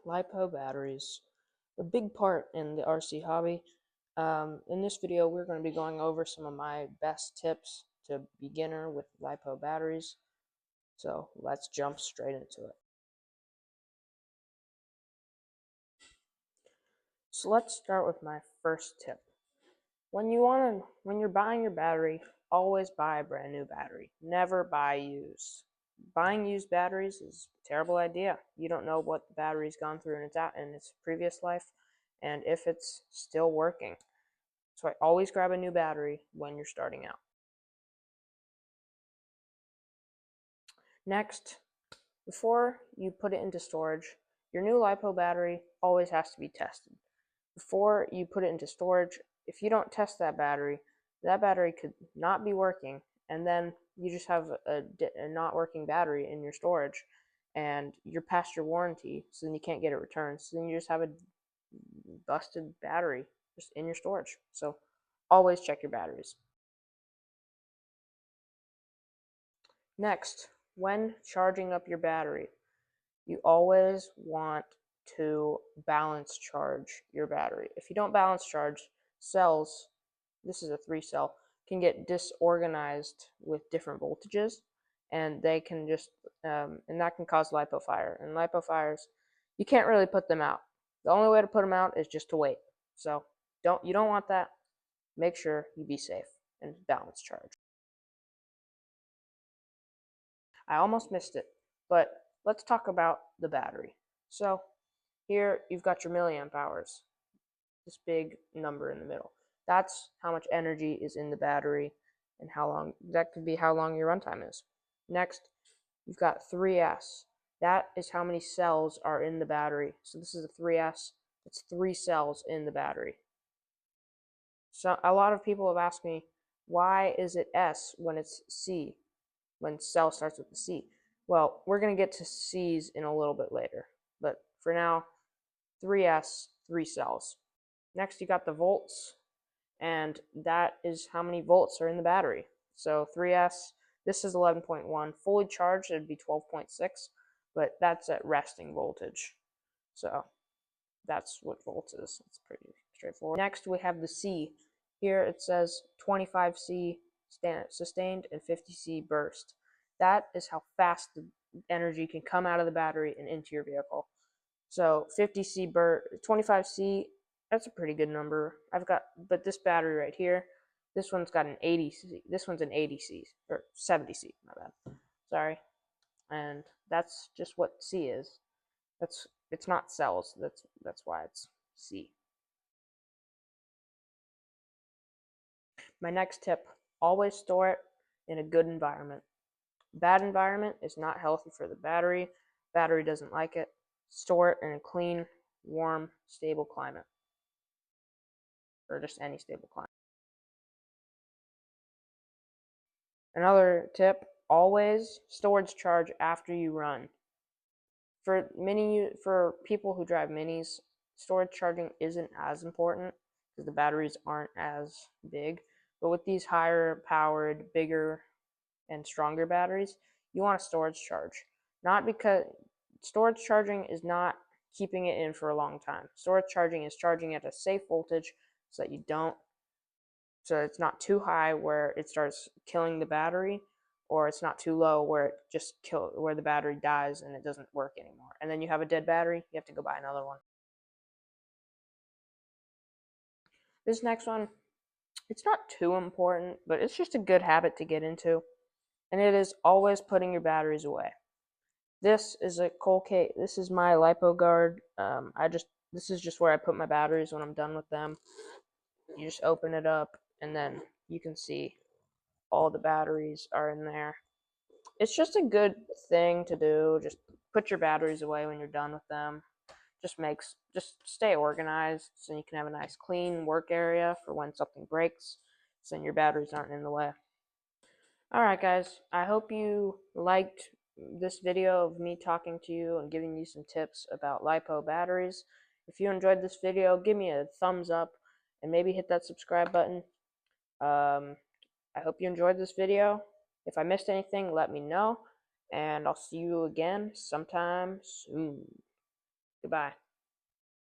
Lipo batteries, a big part in the RC hobby. In this video, we're going to be going over some of my best tips to beginner with Lipo batteries. So let's jump straight into it. So let's start with my first tip. When you're buying your battery, always buy a brand new battery. Never buy used. Buying used batteries is a terrible idea. You don't know what the battery's gone through in its previous life, and if it's still working. So I always grab a new battery when you're starting out. Next, before you put it into storage, your new LiPo battery always has to be tested. Before you put it into storage, if you don't test that battery could not be working, and then you just have a not working battery in your storage, and you're past your warranty, so then you can't get it returned. So then you just have a busted battery just in your storage. So always check your batteries. Next, when charging up your battery, you always want to balance charge your battery. If you don't balance charge, cells, this is a 3-cell, can get disorganized with different voltages, and they can just, and that can cause lipo fire. And lipo fires, you can't really put them out. The only way to put them out is just to wait. So you don't want that. Make sure you be safe and balance charge. I almost missed it, but let's talk about the battery. So here you've got your milliamp hours, this big number in the middle. That's how much energy is in the battery and how long, that could be how long your runtime is. Next, you've got 3S. That is how many cells are in the battery. So this is a 3S. It's 3 cells in the battery. So a lot of people have asked me, why is it S when it's C, when cell starts with the C? Well, we're going to get to C's in a little bit later. But for now, 3S, 3 cells. Next, you got the volts, and that is how many volts are in the battery. So 3S, this is 11.1. Fully charged, it would be 12.6, but that's at resting voltage. So that's what volts is. It's pretty straightforward. Next, we have the C. Here it says 25C sustained and 50C burst. That is how fast the energy can come out of the battery and into your vehicle. So 50C burst, 25C, that's a pretty good number. But this battery right here, this one's got an 80C. This one's an 80C, or 70C, my bad. Sorry. And that's just what C is. It's not cells. That's why it's C. My next tip, always store it in a good environment. Bad environment is not healthy for the battery. Battery doesn't like it. Store it in a clean, warm, stable climate. Or just any stable climate. Another tip, always storage charge after you run. For people who drive minis, storage charging isn't as important because the batteries aren't as big. But with these higher powered, bigger, and stronger batteries, you want a storage charge. Not because storage charging is not keeping it in for a long time. Storage charging is charging at a safe voltage so it's not too high where it starts killing the battery, or it's not too low where where the battery dies and it doesn't work anymore. And then you have a dead battery, you have to go buy another one. This next one, it's not too important, but it's just a good habit to get into, and it is always putting your batteries away. This is a Colgate. This is my Lipo guard. This is just where I put my batteries when I'm done with them. You just open it up, and then you can see all the batteries are in there. It's just a good thing to do. Just put your batteries away when you're done with them. Just stay organized so you can have a nice clean work area for when something breaks, so then your batteries aren't in the way. Alright guys, I hope you liked this video of me talking to you and giving you some tips about LiPo batteries. If you enjoyed this video, give me a thumbs up and maybe hit that subscribe button. I hope you enjoyed this video. If I missed anything, let me know, and I'll see you again sometime soon. Goodbye.